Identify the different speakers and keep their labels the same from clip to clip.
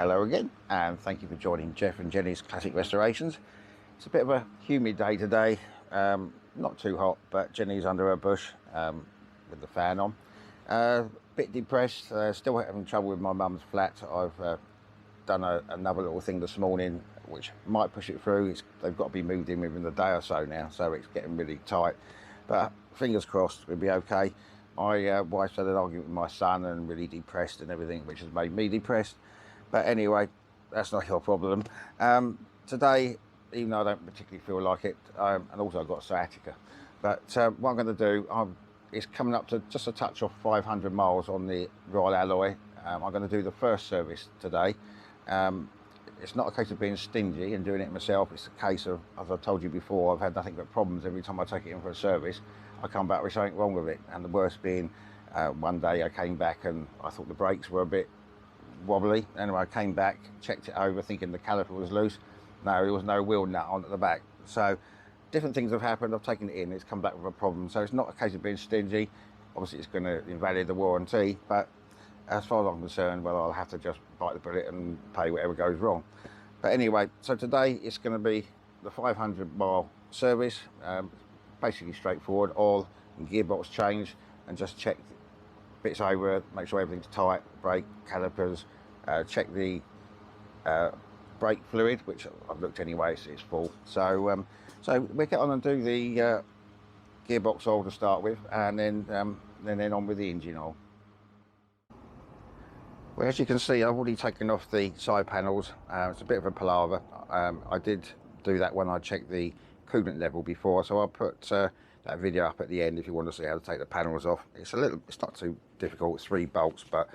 Speaker 1: Hello again, and thank you for joining Jeff and Jenny's Classic Restorations. It's a bit of a humid day today, not too hot, but Jenny's under her bush with the fan on. Bit depressed, still having trouble with my mum's flat. I've done another little thing this morning which might push it through. They've got to be moved in within a day or so now, so it's getting really tight, but fingers crossed we'll be okay. My wife's had an argument with my son and really depressed and everything, which has made me depressed. But anyway, that's not your problem. Today, even though I don't particularly feel like it, and also I've got sciatica, but what I'm going to do, it's coming up to just a touch off 500 miles on the Royal Alloy. I'm going to do the first service today. It's not a case of being stingy and doing it myself. It's a case of, as I've told you before, I've had nothing but problems every time I take it in for a service. I come back with something wrong with it, and the worst being, one day I came back and I thought the brakes were a bit wobbly. Anyway, I came back, checked it over, thinking the caliper was loose. No, there was no wheel nut on at the back. So different things have happened. I've taken it in, it's come back with a problem. So it's not a case of being stingy. Obviously it's going to invalidate the warranty, but as far as I'm concerned, well, I'll have to just bite the bullet and pay whatever goes wrong. But anyway, so today it's going to be the 500 mile service, basically straightforward. Oil and gearbox change, and just check bits over, make sure everything's tight, brake, calipers, check the brake fluid, which I've looked anyway, so it's full. So we'll get on and do the gearbox oil to start with, and then on with the engine oil. Well, as you can see, I've already taken off the side panels. It's a bit of a palaver. I did do that when I checked the coolant level before, so I'll put that video up at the end if you want to see how to take the panels off. It's not too difficult. It's 3 bolts, but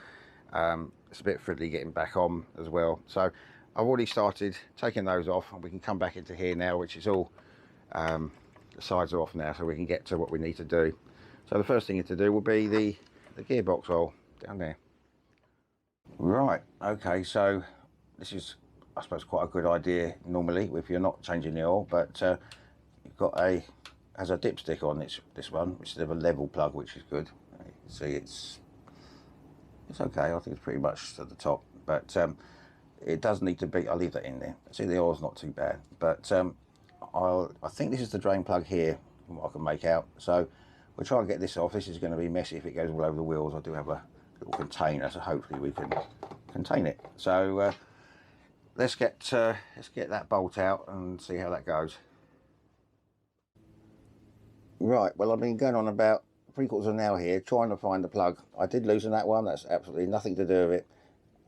Speaker 1: it's a bit fiddly getting back on as well. So I've already started taking those off, and we can come back into here now, which is all the sides are off now, so we can get to what we need to do. So the first thing to do will be the gearbox oil down there. Right, okay, so this is, I suppose, quite a good idea normally if you're not changing the oil, but you've got has a dipstick on this one instead of a level plug, which is good. You can see it's okay. I think it's pretty much to the top, but it does need to be. I'll leave that in there. See, the oil's not too bad, but I think this is the drain plug here, from what I can make out. So we'll try and get this off. This is going to be messy if it goes all over the wheels. I do have a little container, so hopefully we can contain it. So let's get that bolt out and see how that goes. Right, well, I've been going on about 3/4 of an hour here trying to find the plug. I did loosen that one. That's absolutely nothing to do with it.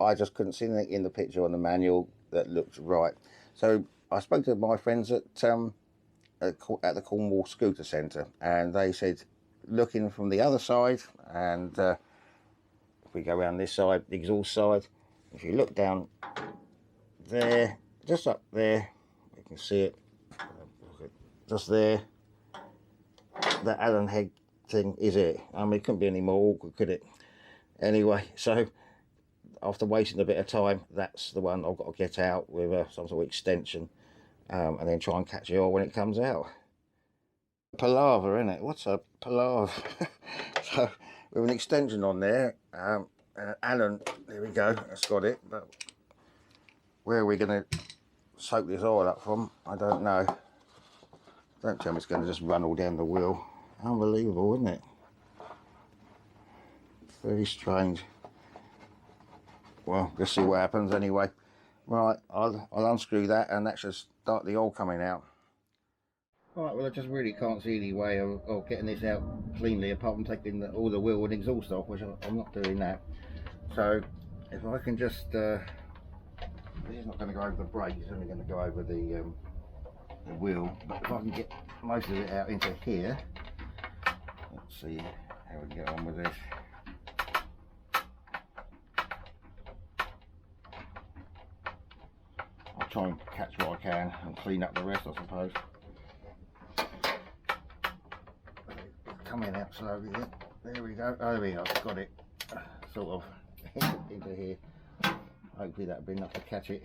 Speaker 1: I just couldn't see anything in the picture on the manual that looked right. So I spoke to my friends at the Cornwall Scooter Centre, and they said looking from the other side, and if we go around this side, the exhaust side, if you look down there, just up there, you can see it, just there, that Allen head thing is it. I mean, it couldn't be any more awkward, could it? Anyway, so after wasting a bit of time, that's the one I've got to get out with some sort of extension, and then try and catch it all when it comes out. Palaver, isn't it? What's a palaver? So with an extension on there, Allen, there we go, that's got it. But where are we going to soak this oil up from? I don't know. Don't tell me it's going to just run all down the wheel. Unbelievable, isn't it? Very strange. Well, let's see what happens anyway. Right, I'll unscrew that, and that should start the oil coming out. Right, well, I just really can't see any way of getting this out cleanly apart from taking all the wheel and exhaust off, which I'm not doing that. So if I can just, this is not going to go over the brake, it's only going to go over the wheel, but if I can get most of it out into here, let's see how we get on with this. I'll try and catch what I can and clean up the rest, I suppose. Coming out slowly, there we go. Oh, there we go, I've got it sort of into here. Hopefully that'll be enough to catch it.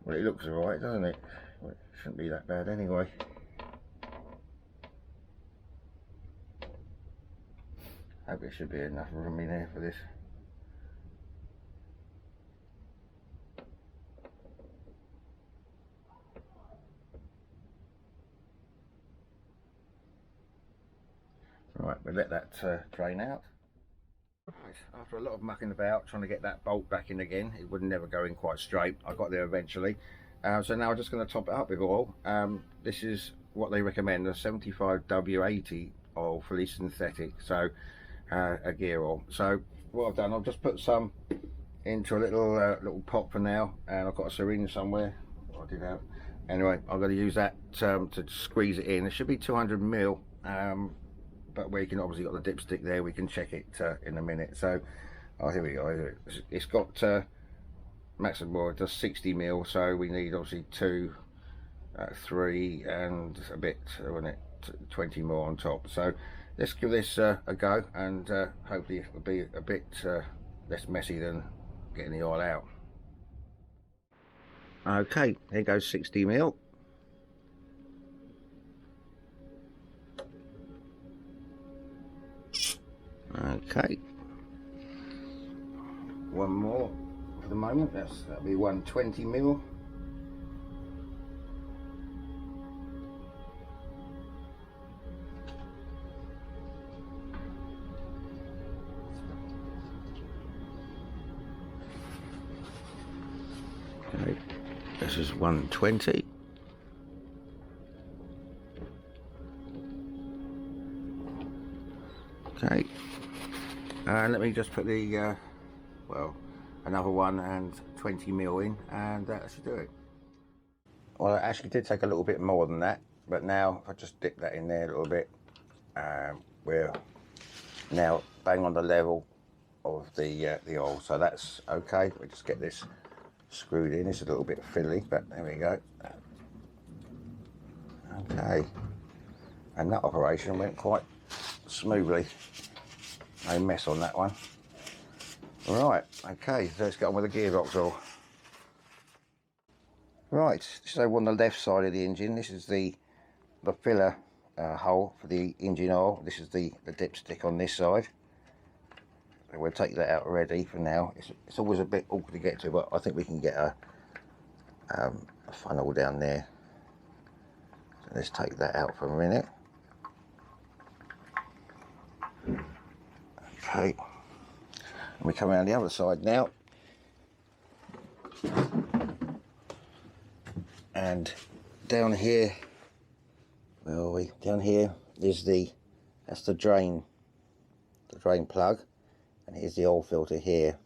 Speaker 1: Well, it looks alright, doesn't it? Well, it shouldn't be that bad anyway. Hope there should be enough room in there for this. we'll let that drain out. Right, after a lot of mucking about trying to get that bolt back in again, it would never go in quite straight. I got there eventually. So now I'm just going to top it up with oil. This is what they recommend, a 75W80 oil, fully synthetic, so a gear oil. So what I've done, I've just put some into a little pot for now, and I've got a syringe somewhere. I did have. Anyway, I'm going to use that to squeeze it in. It should be 200 ml, but we can obviously got the dipstick there. We can check it in a minute. So, oh, here we go. It's got maximum, it does 60 ml, so we need obviously 2, 3, and a bit, wasn't it? 20 more on top. So let's give this a go, and hopefully it'll be a bit less messy than getting the oil out. Okay, here goes 60 ml. Okay, one more for the moment. That'll be 120 ml. Okay, this is 120. Okay, and let me just put the well, another 120 ml in, and that should do it. Well, it actually did take a little bit more than that, but now if I just dip that in there a little bit, we're now bang on the level of the oil, so that's okay. We just get this screwed in. It's a little bit fiddly, but there we go. Okay, and that operation went quite smoothly. No mess on that one. Right, okay, so let's get on with the gearbox oil. Right, this is over on the left side of the engine. This is the filler hole for the engine oil. This is the dipstick on this side. So we'll take that out already for now. It's always a bit awkward to get to, but I think we can get a funnel down there. So let's take that out for a minute. Okay, and we come around the other side now, and down here, where are we? Down here is that's the drain plug, and here's the oil filter here.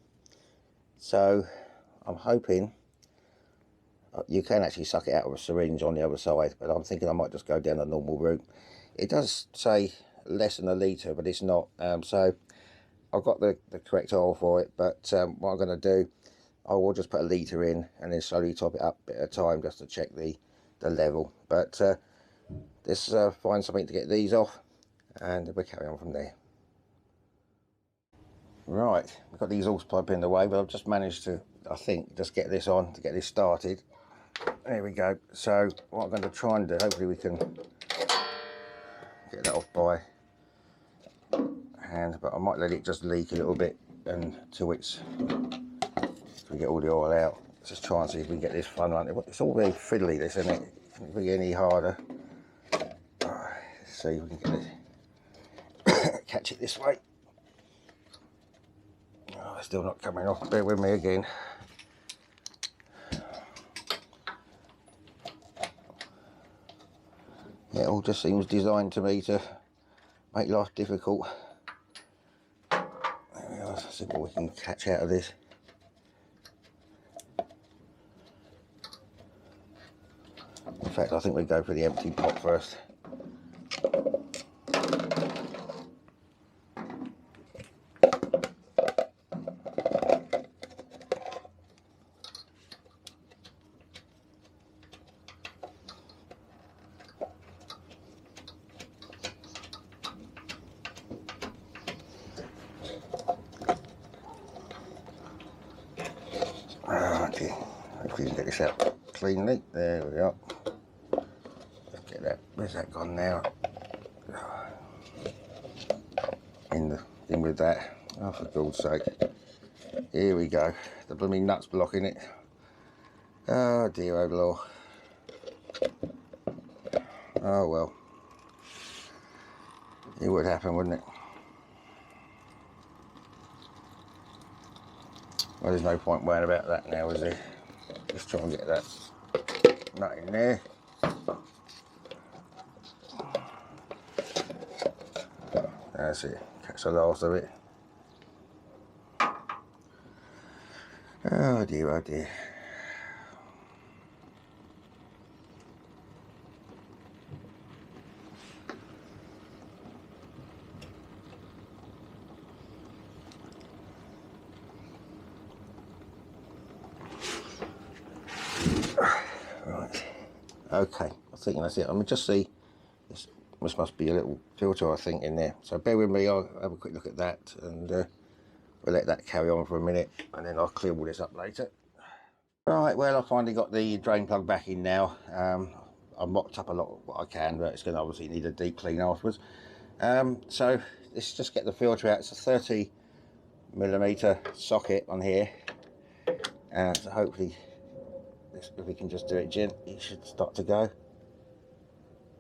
Speaker 1: So I'm hoping you can actually suck it out with a syringe on the other side, but I'm thinking I might just go down the normal route. It does say less than a litre, but it's not. So I've got the correct oil for it, but what I'm going to do, I will just put a litre in and then slowly top it up a bit at a time just to check the level. But let's find something to get these off, and we'll carry on from there. Right, we've got these hose pipe in the way, but I've just managed to, I think, just get this on to get this started. There we go. So what I'm going to try and do, hopefully we can get that off by hand, but I might let it just leak a little bit until we get all the oil out. Let's just try and see if we can get this fun run. It's all very fiddly, this, isn't it? Can't be any harder. Let's see if we can get it. Catch it this way. Oh, it's still not coming off. Bear with me again. It all just seems designed to me to make life difficult. There we are. Let's see what we can catch out of this. In fact, I think we go for the empty pot first. Okay, hopefully we can get this out cleanly. There we are. Let's get that. Where's that gone now? In with that. Oh, for God's sake. Here we go. The blooming nuts blocking it. Oh dear, oh Lord. Oh well. It would happen, wouldn't it? Well, there's no point worrying about that now, is there? Let's try and get that nut in there. That's it. Catch the last of it. Oh dear, oh dear. Right. Okay, I think that's it. I mean, just see. This must be a little filter, I think, in there. So bear with me. I'll have a quick look at that, and we'll let that carry on for a minute, and then I'll clear all this up later. Right, well, I finally got the drain plug back in now. I've mopped up a lot of what I can, but it's going to obviously need a deep clean afterwards. So let's just get the filter out. It's a 30mm socket on here, and so hopefully, if we can just do it gently, it should start to go.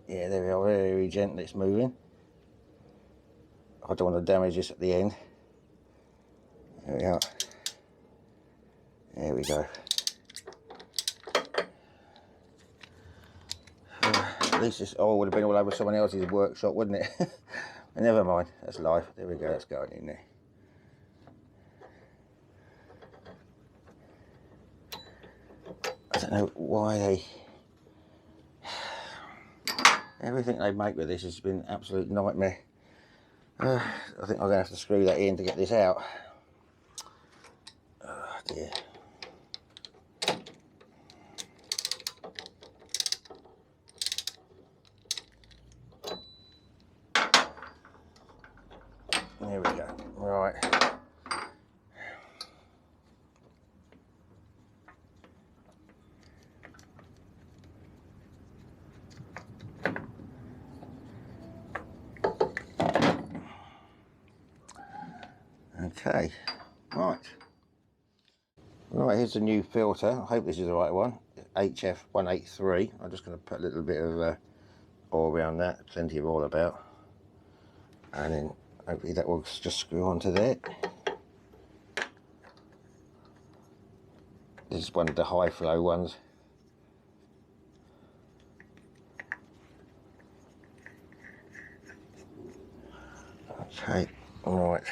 Speaker 1: Yeah, there we are, very gently it's moving. I don't want to damage this at the end. There we are. There we go. At least this oil would have been all over someone else's workshop, wouldn't it? But never mind, that's life. There we go, that's going in there. I don't know why they... Everything they make with this has been an absolute nightmare. I think I'm going to have to screw that in to get this out. Oh dear. There we go. Right. Okay. Right, here's the new filter. I hope this is the right one. HF183. I'm just going to put a little bit of oil around that. Plenty of oil about. And then hopefully that will just screw onto there. This is one of the high flow ones. Okay, alright.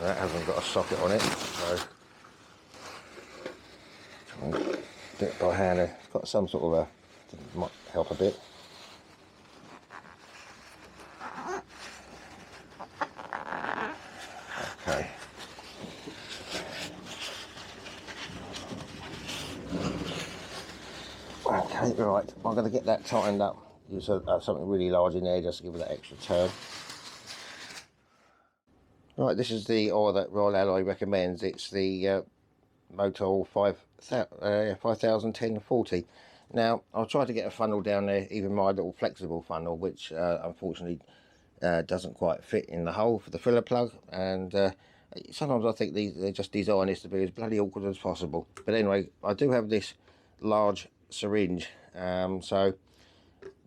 Speaker 1: That hasn't got a socket on it, so try and do it by hand. It's got some sort of a, might help a bit. Okay. Okay, right, I'm going to get that tightened up. Use something really large in there just to give it that extra turn. Right, this is the oil that Royal Alloy recommends. It's the Motul 5010-40. Now, I'll try to get a funnel down there, even my little flexible funnel, which unfortunately doesn't quite fit in the hole for the filler plug. And sometimes I think they just design this to be as bloody awkward as possible. But anyway, I do have this large syringe, so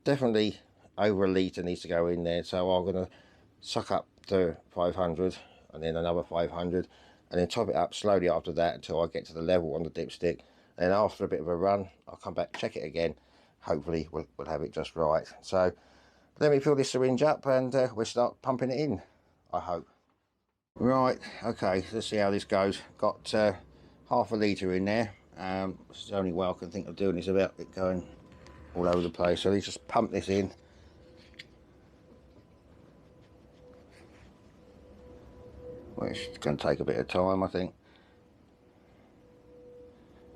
Speaker 1: definitely over a litre needs to go in there. So I'm going to suck up to 500 and then another 500 and then top it up slowly after that until I get to the level on the dipstick. And after a bit of a run, I'll come back, check it again. Hopefully we'll have it just right. So let me fill this syringe up and we'll start pumping it in, I hope. Right, okay, let's see how this goes. Got half a litre in there. This is the only way I can think of doing this without it going all over the place. So let's just pump this in. Well, it's going to take a bit of time, I think.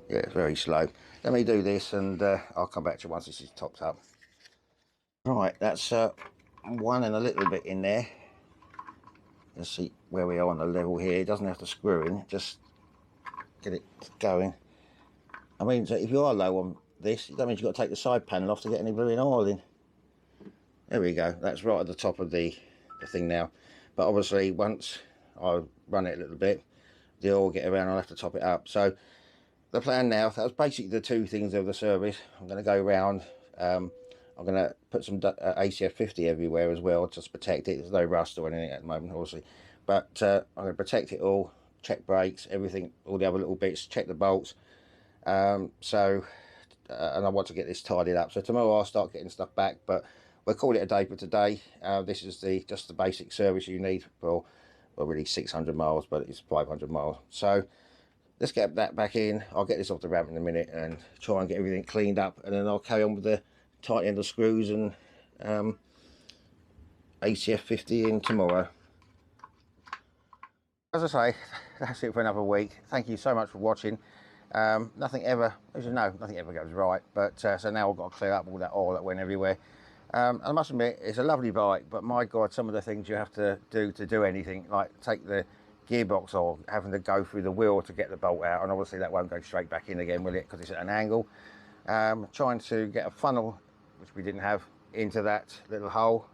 Speaker 1: Yeah, it's very slow. Let me do this and I'll come back to you once this is topped up. Right, that's one and a little bit in there. Let's see where we are on the level here. It doesn't have to screw in, just get it going. I mean, so if you are low on this, that means you've got to take the side panel off to get any blowing oil in. There we go. That's right at the top of the thing now. But obviously, once I run it a little bit, the oil will get around, I'll have to top it up. So the plan now, that was basically the two things of the service. I'm going to go around I'm going to put some ACF 50 everywhere as well, just to protect it. There's no rust or anything at the moment, obviously. But I'm going to protect it all, check brakes, everything, all the other little bits, check the bolts. And I want to get this tidied up. So tomorrow I'll start getting stuff back, but we'll call it a day for today. This is just the basic service you need for, well, really 600 miles, but it's 500 miles. So let's get that back in. I'll get this off the ramp in a minute and try and get everything cleaned up, and then I'll carry on with the tightening the screws and ACF 50 in tomorrow. As I say, that's it for another week. Thank you so much for watching. Nothing ever, as you know, nothing ever goes right, but so now I've got to clear up all that oil that went everywhere. I must admit, it's a lovely bike, but my God, some of the things you have to do anything, like take the gearbox off, having to go through the wheel to get the bolt out, and obviously that won't go straight back in again, will it, because it's at an angle. Trying to get a funnel, which we didn't have, into that little hole,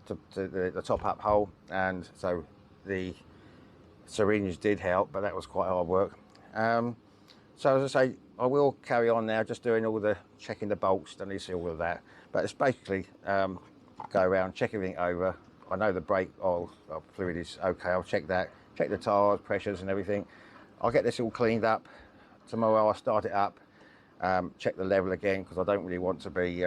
Speaker 1: to the top up hole, and so the syringe did help, but that was quite hard work. So as I say, I will carry on now, just doing all the checking the bolts, don't need to see all of that, but it's basically go around, check everything over. I know the brake oil fluid is okay, I'll check that, check the tyres, pressures and everything. I'll get this all cleaned up. Tomorrow I'll start it up, check the level again, because I don't really want to be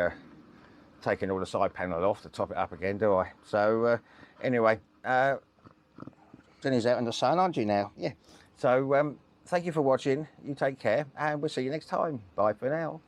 Speaker 1: taking all the side panel off to top it up again, do I? So anyway, Jenny's out in the sun, aren't you now? Yeah. So thank you for watching. You take care, and we'll see you next time. Bye for now.